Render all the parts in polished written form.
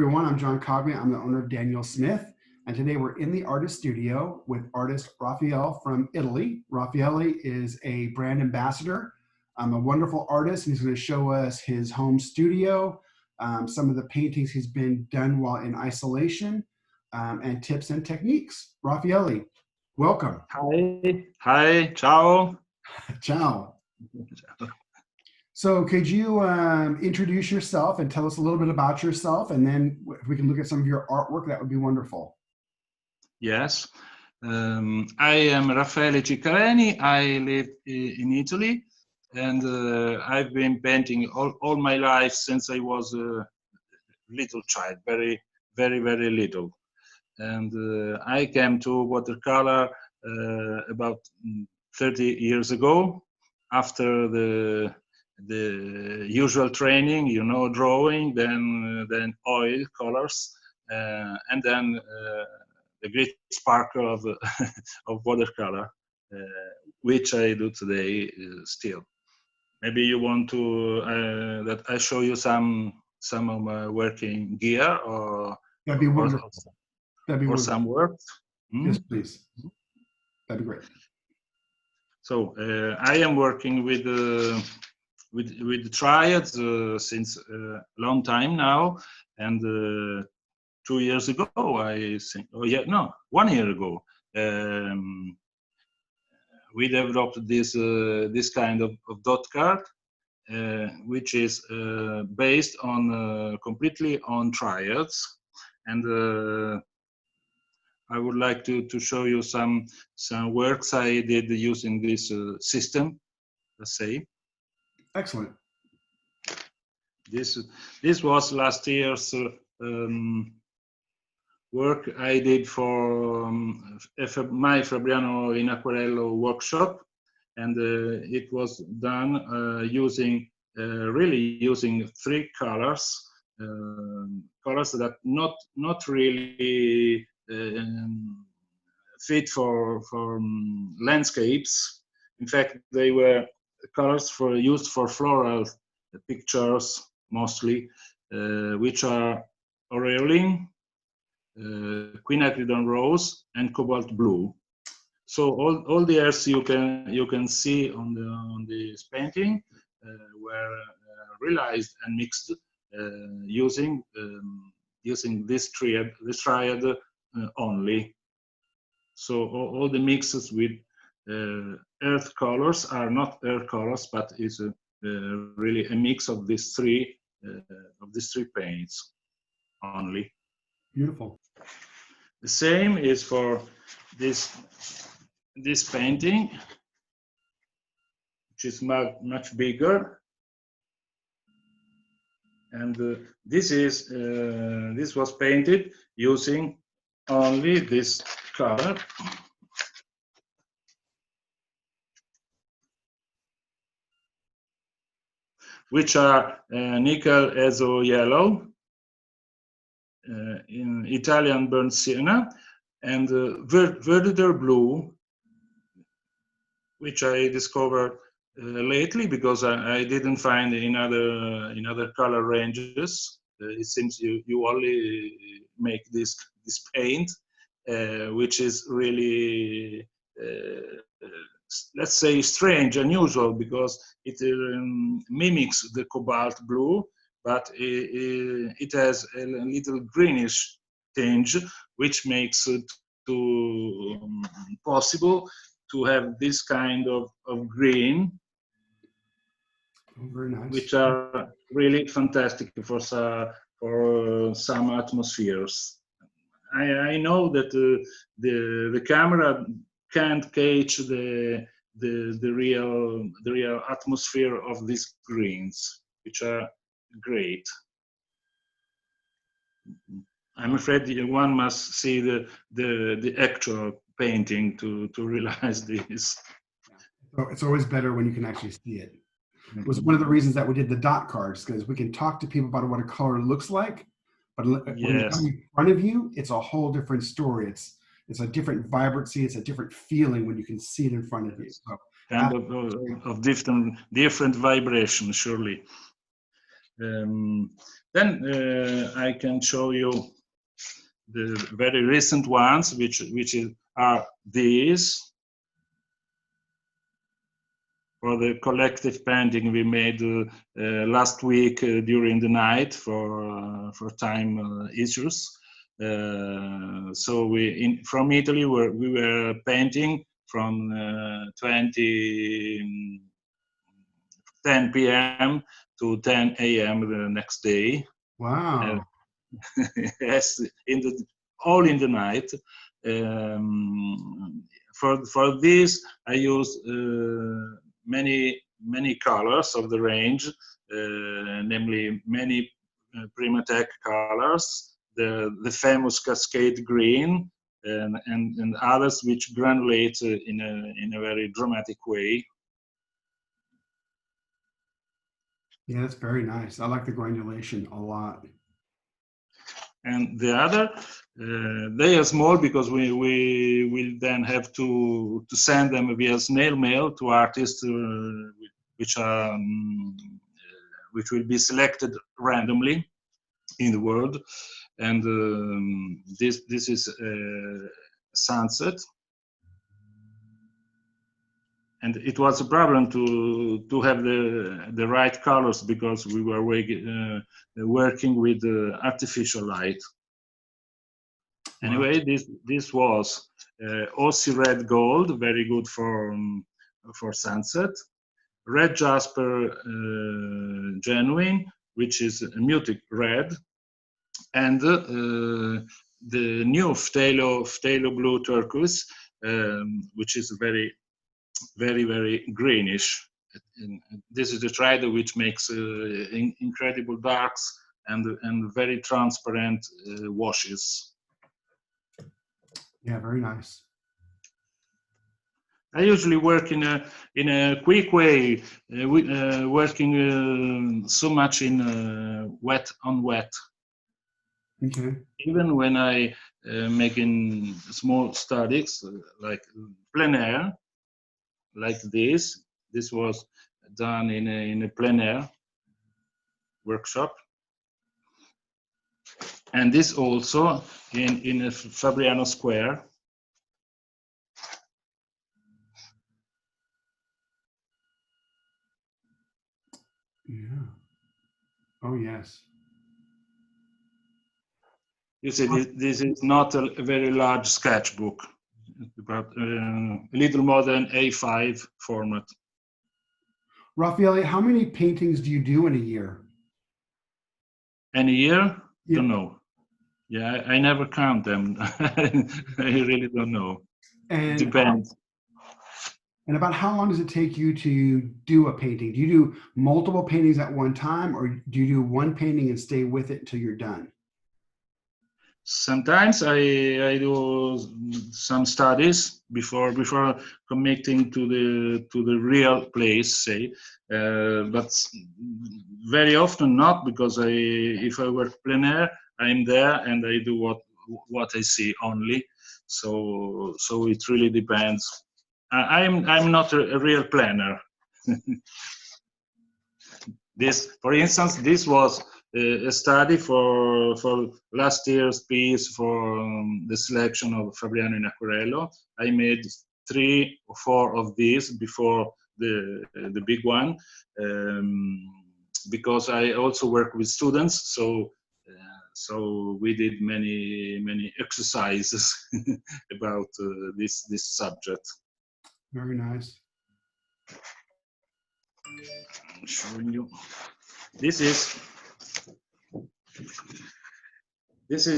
everyone. I'm John Cogman. I'm the owner of Daniel Smith. And today we're in the artist studio with artist Raffaele from Italy. Raffaele is a brand ambassador. I'm a wonderful artist, and he's going to show us his home studio, some of the paintings he's been done while in isolation, and tips and techniques. Raffaele, welcome. Hi, ciao. Ciao. So could you introduce yourself and tell us a little bit about yourself, and then if we can look at some of your artwork, that would be wonderful. Yes, I am Raffaele Ciccaleni. I live in Italy, and I've been painting all my life since I was a little child, very little. And I came to watercolor about 30 years ago, after the usual training, you know, drawing, then oil colors, and then the great sparkle of of watercolor, which I do today still. Maybe you want to that I show you some of my working gear, or that'd be wonderful. That'd be or wonderful. some work. Yes, please. That'd be great. So I am working with triads since a long time now, and 2 years ago, I think, 1 year ago, we developed this kind of dot card, which is based on completely on triads, and I would like to show you some works I did using this system, let's say. Excellent. This was last year's work I did for my Fabriano in Aquarello workshop, and it was done using using 3 colors, colors that not really fit for landscapes. In fact, they were colors used for floral pictures mostly, which are aureolin, quinacridone rose, and cobalt blue. So all the airs you can see on this painting were realized and mixed using this triad only. So all the mixes with earth colors are not earth colors, but is really a mix of these three paints only. Beautiful. The same is for this painting, which is much bigger, and this was painted using only this color, which are nickel azo yellow, in Italian burnt sienna, and verditer blue, which I discovered lately because I didn't find in other color ranges. It seems you only make this paint, which is really let's say strange, unusual, because it mimics the cobalt blue, but it has a little greenish tinge, which makes it possible to have this kind of green, very nice, which are really fantastic for some atmospheres. I know that the camera can't catch the real atmosphere of these greens, which are great. I'm afraid one must see the actual painting to realize this. So it's always better when you can actually see it. It was one of the reasons that we did the dot cards, because we can talk to people about what a color looks like, but when it's in front of you, it's a whole different story. It's a different vibrancy. It's a different feeling when you can see it in front of you. So, kind of different vibration, surely. Then I can show you the very recent ones, are these. For the collective painting we made last week during the night for time issues. So from Italy we were painting from 10 p.m. to 10 a.m. the next day. Wow. Yes, all in the night. For this I use many colors of the range, namely many Primatech colors, the famous Cascade green, and others which granulate in a very dramatic way. Yeah, that's very nice. I like the granulation a lot. And the other, they are small because we will then have to send them via snail mail to artists which will be selected randomly in the world. And this is sunset. And it was a problem to have the right colors because we were working with artificial light. Anyway, this was Aussie red gold, very good for sunset. Red jasper genuine, which is a muted red, and the new phthalo blue turquoise, which is very greenish. And this is the triad which makes incredible darks and very transparent washes. Yeah, very nice. I usually work in a quick way, working so much in wet on wet. Okay. Even when I making small studies like plein air, like this. This was done in a plein air workshop, and this also in a Fabriano Square. Yeah. Oh, yes. You see, this is not a very large sketchbook, but a little more than A5 format. Raffaele, how many paintings do you do in a year? And a year? Yep. Don't know. Yeah, I never count them. I really don't know. And Depends. And about how long does it take you to do a painting? Do you do multiple paintings at one time, or do you do one painting and stay with it until you're done? Sometimes I do some studies before committing to the real place, say, but very often not, because if I work plein air, I'm there and I do what I see only. So it really depends. I'm not a real planner. This, for instance, this was a study for last year's piece for the selection of Fabriano in Acquerello. I made 3 or 4 of these before the big one, because I also work with students, so we did many exercises about this subject. Very nice. I'm showing you. This is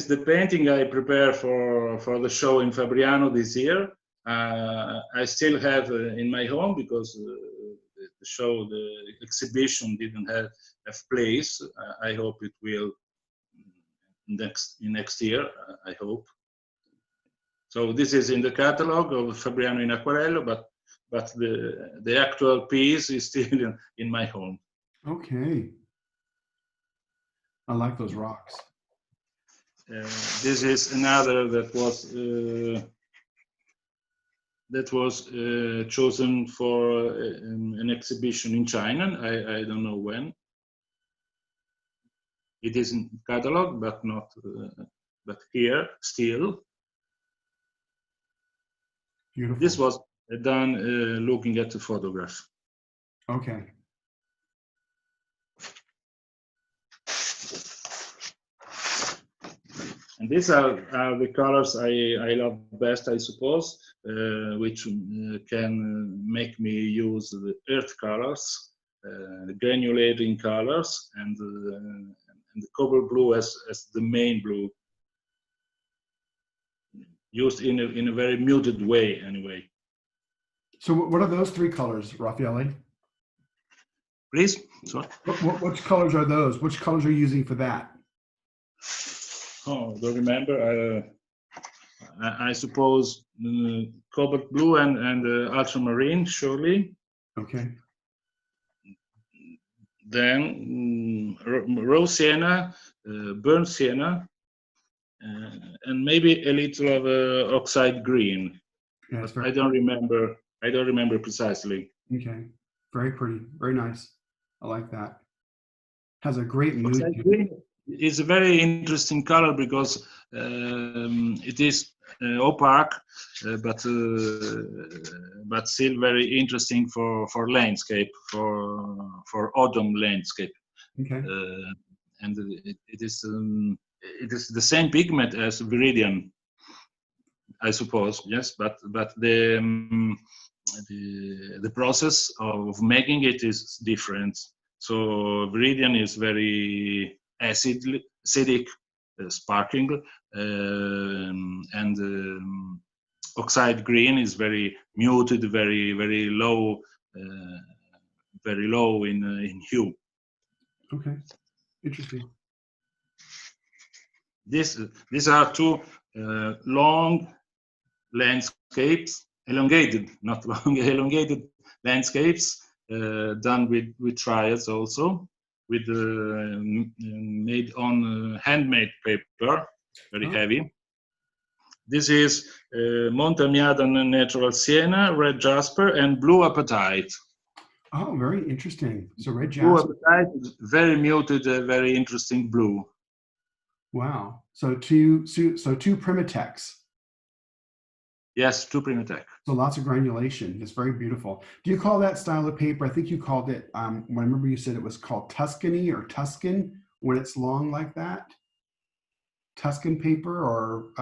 the painting I prepared for the show in Fabriano this year. I still have in my home because the show, the exhibition didn't have place. I hope it will next year. I hope. So this is in the catalog of Fabriano in Acquerello, but the actual piece is still in my home. Okay. I like those rocks. This is another that was chosen for an exhibition in China. I don't know when. It is in catalog, but not, but here still. Beautiful. This was done looking at the photograph. Okay. And these are the colors I love best, I suppose, which can make me use the earth colors, the granulating colors, and the cobalt blue as the main blue, used in a very muted way anyway. So what are those three colors, Raffaele? Please? Sorry. Which colors are those? Which colors are you using for that? Oh, don't remember. I suppose cobalt blue and ultramarine, surely. Okay. Then rose sienna, burnt sienna, and maybe a little of oxide green. Yeah, But I don't remember. I don't remember precisely. Okay. Very pretty. Very nice. I like that. Has a great mood. Oxide green is a very interesting color because it is opaque, but still very interesting for landscape, for autumn landscape. Okay. And it is the same pigment as viridian, I suppose. Yes, but the process of making it is different. So viridian is very acidic, sparkling, and oxide green is very muted, very low, in hue. Okay. Interesting. These are two long landscapes, elongated, not long, elongated landscapes, done with triads also, with made on handmade paper, very heavy. This is Montamiadan natural sienna, red jasper, and blue apatite. Oh, very interesting. So red Blue jasper. apatite is very muted, very interesting blue. Wow. So two Primatex. Yes, two Primatech. So lots of granulation. It's very beautiful. Do you call that style of paper? I think you called it. I remember you said it was called Tuscany or Tuscan when it's long like that. Tuscan paper, or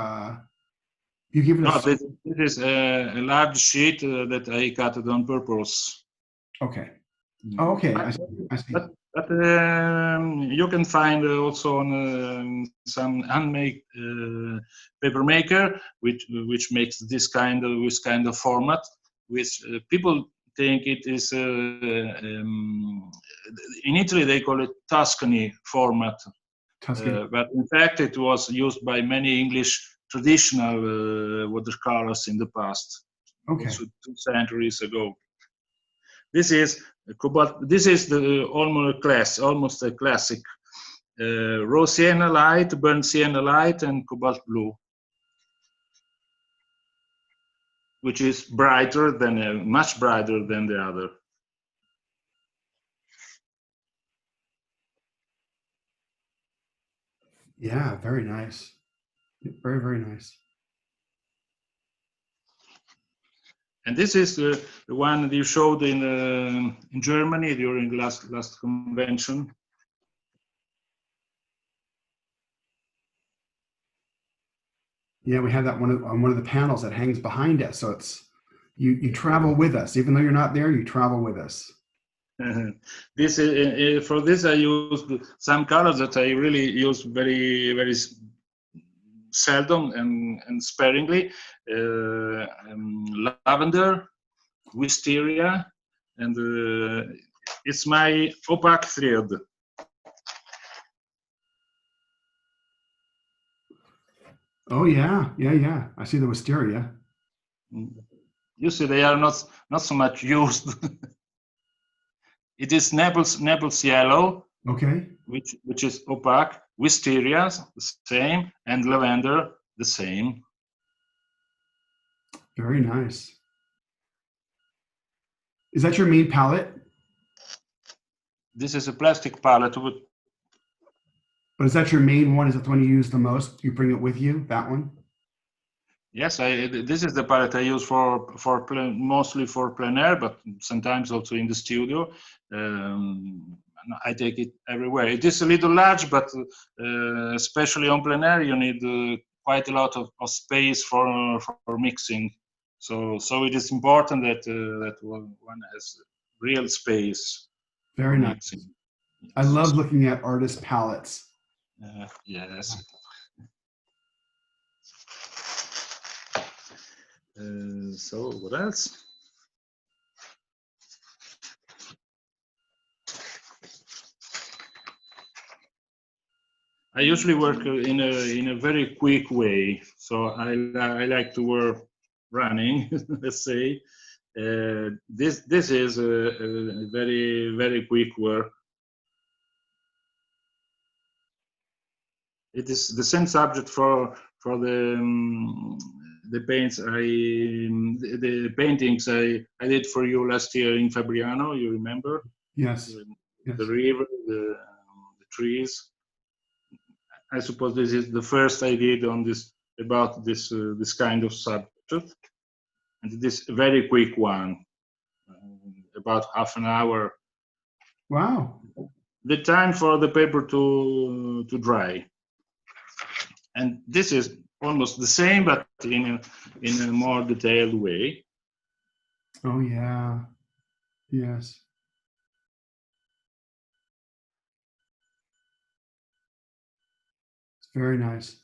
you give it a. No, this is a large sheet that I cut it on purpose. Okay. Oh, okay. I see. But you can find also on some handmade paper maker which makes this kind of format, which people think it is in Italy they call it Tuscany format, but in fact it was used by many English traditional watercolors in the past, also 2 centuries ago. This is cobalt. This is the almost a classic. Rose sienna light, burnt sienna light, and cobalt blue, which is brighter than much brighter than the other. Yeah, very nice. Very, very nice. And this is the one that you showed in Germany during the last convention. Yeah, we have that on one of the panels that hangs behind us. So it's you travel with us, even though you're not there. You travel with us. This for this I used some colors that I really use very seldom and sparingly. Lavender, wisteria, and it's my opaque thread. Oh yeah. I see the wisteria. You see, they are not so much used. It is Naples yellow, okay, which is opaque. Wisteria, the same, and lavender, the same. Very nice. Is that your main palette? This is a plastic palette. But is that your main one? Is that the one you use the most? You bring it with you, that one? Yes, this is the palette I use mostly for plein air, but sometimes also in the studio. I take it everywhere. It is a little large, but especially on plein air, you need quite a lot of space for mixing. So it is important that that one has real space Very for nice. mixing. I love looking at artist palettes. Yes. So what else? I usually work in a very quick way, so I like to work running. Let's say this is a very quick work. It is the same subject for the paints the paintings I did for you last year in Fabriano. You remember? Yes. Yes. The river, the trees. I suppose this is the first I did on this about this this kind of subject, and this very quick one, about half an hour. Wow. The time for the paper to dry, and this is almost the same, but in a more detailed way. Oh yeah. Yes. It's very nice.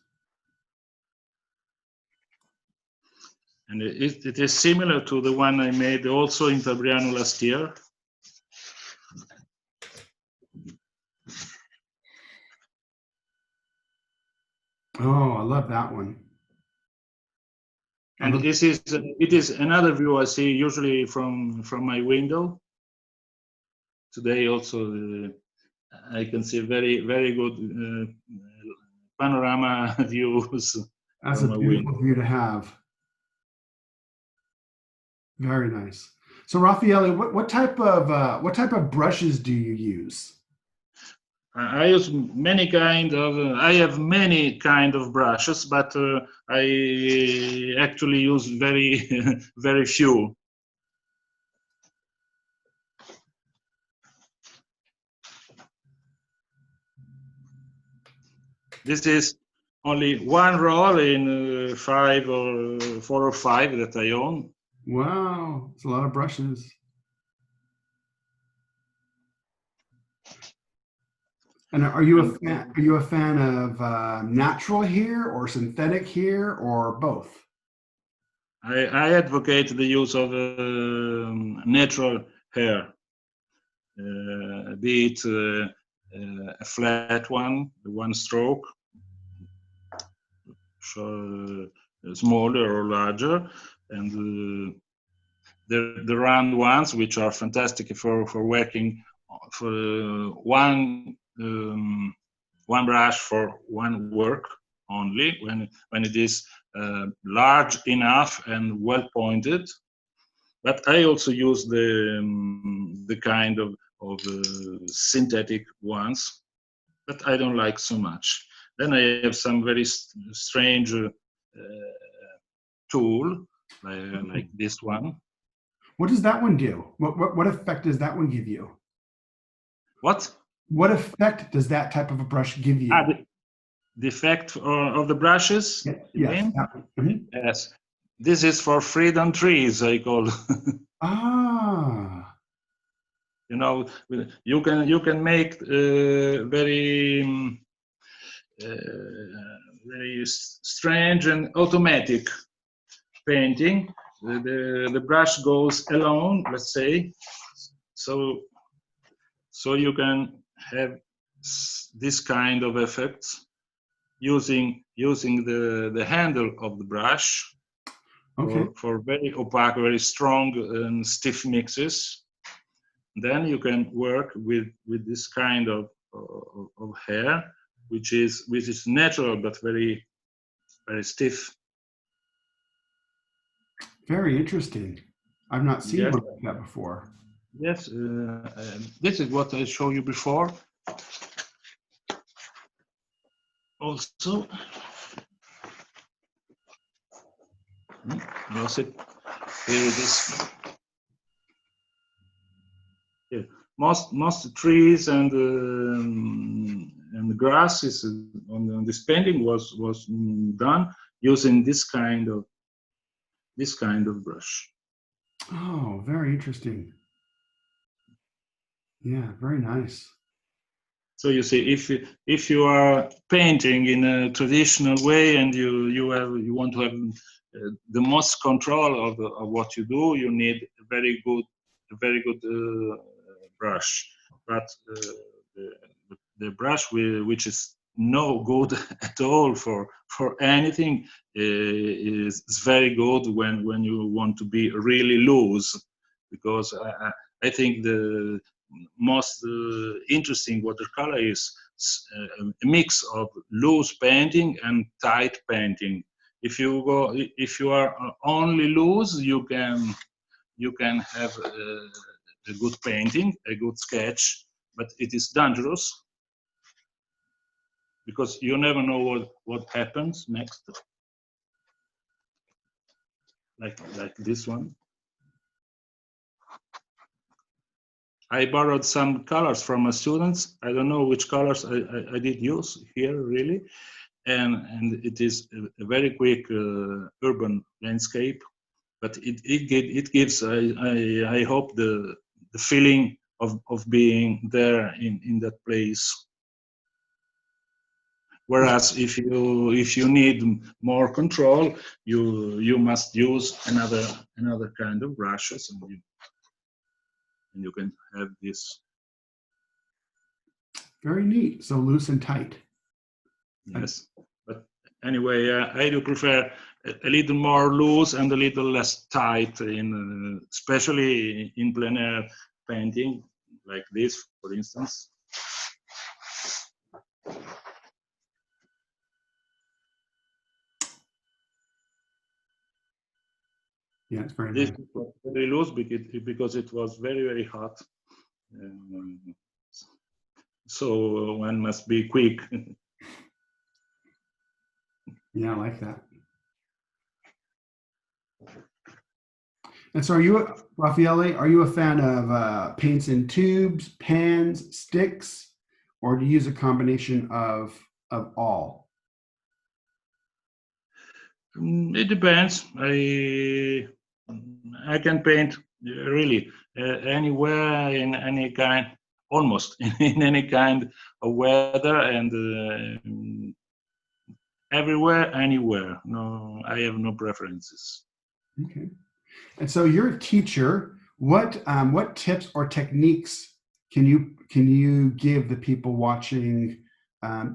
And it is similar to the one I made also in Fabriano last year. Oh, I love that one. And it is another view I see usually from my window. Today also I can see very good panorama views That's a from my window. beautiful view to have. Very nice. So Raffaele, what type of brushes do you use? I use many kind of. I have many kind of brushes, but I actually use very very few. This is only one roll in 5 or 4 or 5 that I own. Wow, it's a lot of brushes. And are you a fan of natural hair or synthetic hair or both? I advocate the use of natural hair, be it a flat one stroke, so, smaller or larger, and the round ones, which are fantastic for working for one brush for one work only when it is large enough and well pointed. But I also use the kind of synthetic ones that I don't like so much. Then I have some very strange tool like this one. What does that one do? What effect does that one give you? What? What effect does that type of a brush give you? The effect of the brushes? Yes. Mm-hmm. Yes. This is for freedom trees, I call. Ah. You know, you can make very very strange and automatic painting. The brush goes alone, let's say, so you can have this kind of effects using the handle of the brush for very opaque, very strong and stiff mixes. Then you can work with this kind of hair, which is natural but very stiff. Very interesting. I've not seen one like that before. Yes, this is what I showed you before. also. Lost it. Here it is. Yeah. Most trees and grasses on this painting was done using this kind of brush. Oh, very interesting. Yeah, very nice. So you see, if you are painting in a traditional way and you want to have the most control of what you do, you need a very good brush. But the, the brush which is no good at all for anything is very good when you want to be really loose, because I think the most interesting watercolor is a mix of loose painting and tight painting. If you are only loose, you can have a good painting, a good sketch, but it is dangerous because you never know what happens next. Like this one. I borrowed some colors from my students. I don't know which colors I did use here really, and it is a very quick urban landscape, but it gives I hope the feeling of being there in that place. Whereas if you need more control, you must use another kind of brushes, and you can have this. Very neat. So loose and tight. Yes, but anyway, I do prefer a little more loose and a little less tight, especially in plein air painting, like this, for instance. Yeah, it's very This nice. was very loose because it was very hot. So one must be quick. Yeah, I like that. And so Raffaele, are you a fan of paints in tubes, pans, sticks, or do you use a combination of all? It depends. I can paint really anywhere in any kind, almost in any kind of weather, and everywhere, anywhere. No, I have no preferences. Okay. And so you're a teacher. What tips or techniques can you give the people watching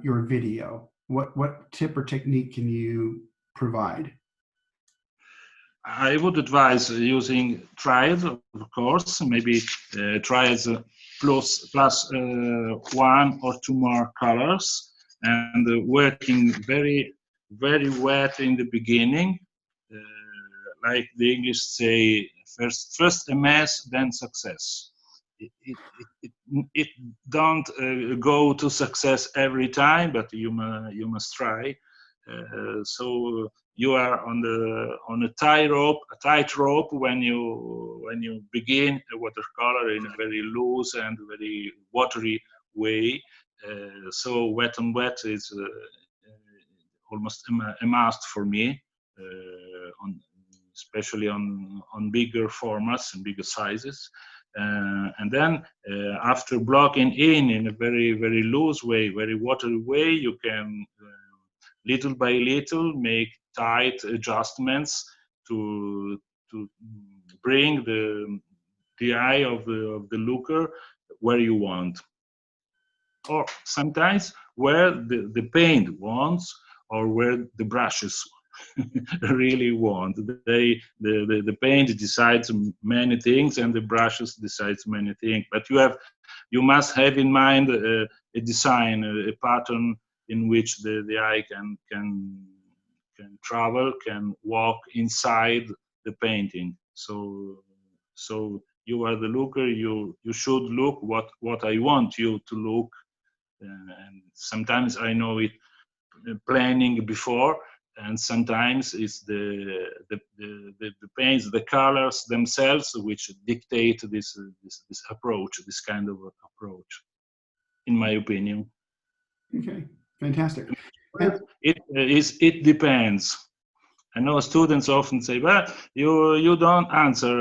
your video? What tip or technique can you provide? I would advise using triads, of course, maybe triads plus one or two more colors, and working very wet in the beginning, like the English say, first a mess, then success. It don't go to success every time, but you must try. So you are on a tight rope when you begin a watercolor in a very loose and very watery way. So wet on wet is almost a must for me, especially on bigger formats and bigger sizes. And then after blocking in a very loose way, very watery way, you can little by little make tight adjustments to bring the eye of the looker where you want, or sometimes where the paint wants, or where the brushes really want. The paint decides many things and the brushes decides many things, but you must have in mind a design, a pattern in which the eye can travel, can walk inside the painting. So you are the looker, you should look what I want you to look, and sometimes I know it planning before, and sometimes it's the paints, the colors themselves, which dictate this approach, this kind of approach, in my opinion. Okay, fantastic. And It depends. I know students often say, "Well, you don't answer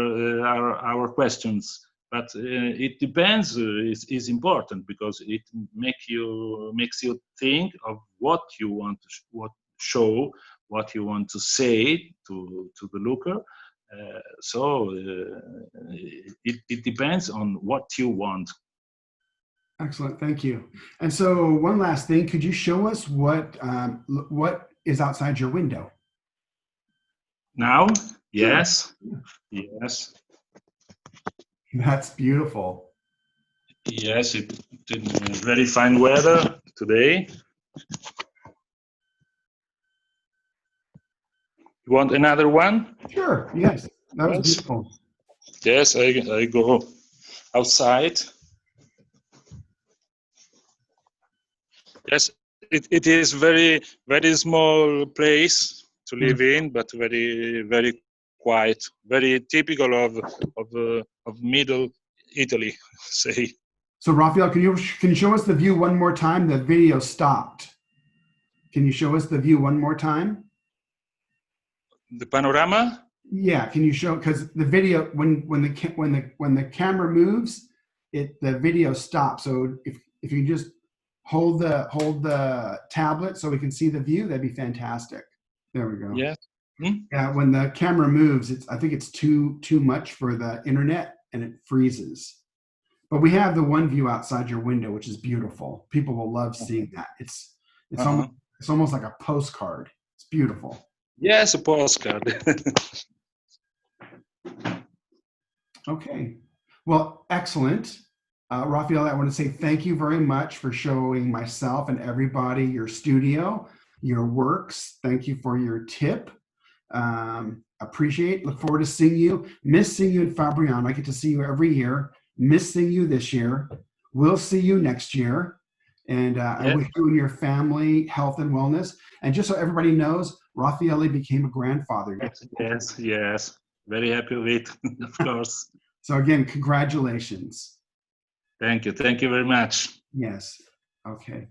our questions," but it depends. Is important because it makes you think of what you want to show, what you want to say to the looker. It depends on what you want. excellent, thank you. And so one last thing, could you show us what is outside your window? Now, Sure. yes, yes. That's beautiful. Yes, it's very fine weather today. You want another one? Sure, yes, that was Yes. beautiful. Yes, I go outside. Yes, it is very small place to live in, but very quiet, very typical of middle Italy, say. So Raphael, can you show us the view one more time? The video stopped. Can you show us the view one more time? The panorama? Yeah, can you show, because the video when the camera moves, the video stops. So if you just hold the tablet so we can see the view, that'd be fantastic. There we go. Yes. Yeah, when the camera moves, I think it's too much for the internet and it freezes. But we have the one view outside your window, which is beautiful. People will love seeing that. It's almost like a postcard. It's beautiful. Yes, a postcard. Okay. Well, excellent. Raffaele, I want to say thank you very much for showing myself and everybody your studio, your works. Thank you for your tip. Appreciate, look forward to seeing you. Miss seeing you in Fabriano. I get to see you every year. Miss seeing you this year. We'll see you next year. And I wish you and your family health and wellness. And just so everybody knows, Raffaele became a grandfather. Yes. Very happy with, of course. So again, congratulations. Thank you very much. Yes. Okay.